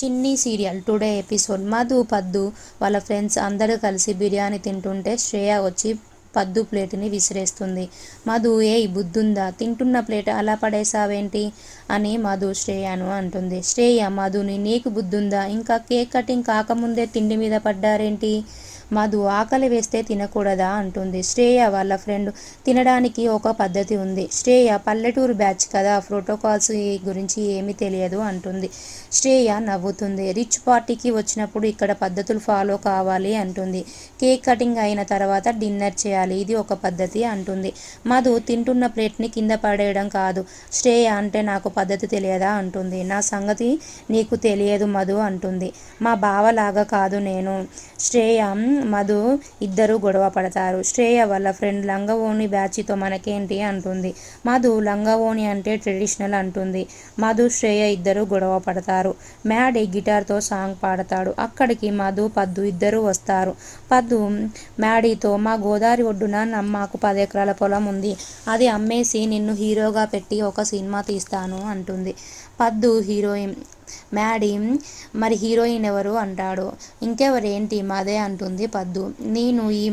చిన్ని serial today episode. Madhu, పద్దు వాళ్ళ ఫ్రెండ్స్ అందరూ కలిసి బిర్యానీ తింటుంటే శ్రేయ వచ్చి పద్దు ప్లేటుని విసిరేస్తుంది. మధు, ఏయ్ బుద్ధుందా, తింటున్న ప్లేట్ అలా పడేసావేంటి అని మధు శ్రేయను అంటుంది. శ్రేయ మధుని, నీకు బుద్ధుందా, ఇంకా కేక్ కటింగ్ కాకముందే తిండి మీద పడ్డారేంటి, మధు ఆకలి వేస్తే తినకూడదా అంటుంది. శ్రేయ వాళ్ళ ఫ్రెండ్, తినడానికి ఒక పద్ధతి ఉంది. శ్రేయ పల్లెటూరు బ్యాచ్ కదా, ప్రోటోకాల్స్ గురించి ఏమీ తెలియదు అంటుంది. శ్రేయ నవ్వుతుంది. రిచ్ పార్టీకి వచ్చినప్పుడు ఇక్కడ పద్ధతులు ఫాలో కావాలి అంటుంది. కేక్ కటింగ్ అయిన తర్వాత డిన్నర్ చేయాలి, ఇది ఒక పద్ధతి అంటుంది. మధు తింటున్న ప్లేట్ని కింద పడేయడం కాదు. శ్రేయ అంటే నాకు పద్ధతి తెలియదా అంటుంది. నా సంగతి నీకు తెలియదు మధు అంటుంది. మా బావలాగా కాదు నేను. శ్రేయ మధు ఇద్దరు గొడవ పడతారు. శ్రేయ వాళ్ళ ఫ్రెండ్, లంగవోణి బ్యాచితో మనకేంటి అంటుంది. మధు లంగవోణి అంటే ట్రెడిషనల్ అంటుంది. మధు శ్రేయ ఇద్దరు గొడవ పడతారు. మ్యాడీ గిటార్తో సాంగ్ పాడతాడు. అక్కడికి మధు, పద్దు ఇద్దరు వస్తారు. పద్దు మ్యాడీతో, మా గోదావరి ఒడ్డున మాకు 10 ఎకరాల పొలం ఉంది, అది అమ్మేసి నిన్ను హీరోగా పెట్టి ఒక సినిమా తీస్తాను అంటుంది. పద్దు హీరోయిన్. మ్యాడీ, మరి హీరోయిన్ ఎవరు అంటాడు. ఇంకెవరేంటి మదే అంటుంది పద్దు. నేను ఈ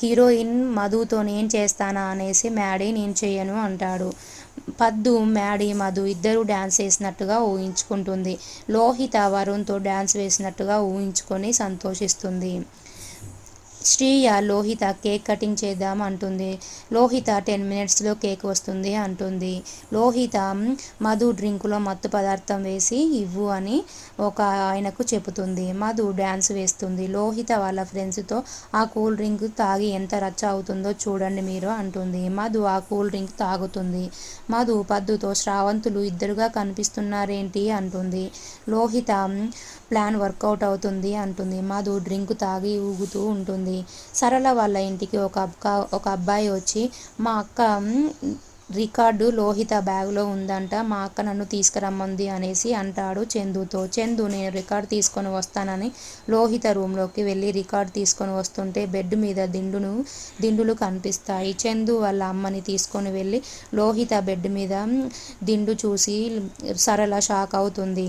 హీరోయిన్ మధుతో నేను చేస్తానా అనేసి మ్యాడీ, నేను చెయ్యను అంటాడు. పద్దు, మ్యాడీ, మధు ఇద్దరు డ్యాన్స్ వేసినట్టుగా ఊహించుకుంటుంది. లోహిత వరుణ్తో డ్యాన్స్ వేసినట్టుగా ఊహించుకొని సంతోషిస్తుంది. శ్రేయ లోహిత కేక్ కటింగ్ చేద్దాం అంటుంది. లోహిత 10 మినిట్స్లో కేక్ వస్తుంది అంటుంది. లోహిత మధు డ్రింకులో మత్తు పదార్థం వేసి ఇవ్వు అని ఒక ఆయనకు చెబుతుంది. మధు డ్యాన్స్ వేస్తుంది. లోహిత వాళ్ళ ఫ్రెండ్స్తో, ఆ కూల్ డ్రింక్ తాగి ఎంత రచ్చ అవుతుందో చూడండి మీరు అంటుంది. మధు ఆ కూల్ డ్రింక్ తాగుతుంది. మధు పద్దుతో, శ్రావంతులు ఇద్దరుగా కనిపిస్తున్నారేంటి అంటుంది. లోహిత ప్లాన్ వర్కౌట్ అవుతుంది అంటుంది. మధు డ్రింక్ తాగి ఊగుతూ ఉంటుంది. సరళ వాళ్ళ ఇంటికి ఒక అబ్బాయి వచ్చి, మా అక్క రికార్డు లోహిత బ్యాగ్లో ఉందంట, మా అక్క నన్ను తీసుకురమ్మంది అనేసి అంటాడు చందుతో. చందు, నేను రికార్డు తీసుకొని వస్తానని లోహిత రూమ్లోకి వెళ్ళి రికార్డు తీసుకొని వస్తుంటే బెడ్ మీద దిండులు కనిపిస్తాయి. చందు వాళ్ళ అమ్మని తీసుకొని వెళ్ళి లోహిత బెడ్ మీద దిండు చూసి సరళ షాక్ అవుతుంది.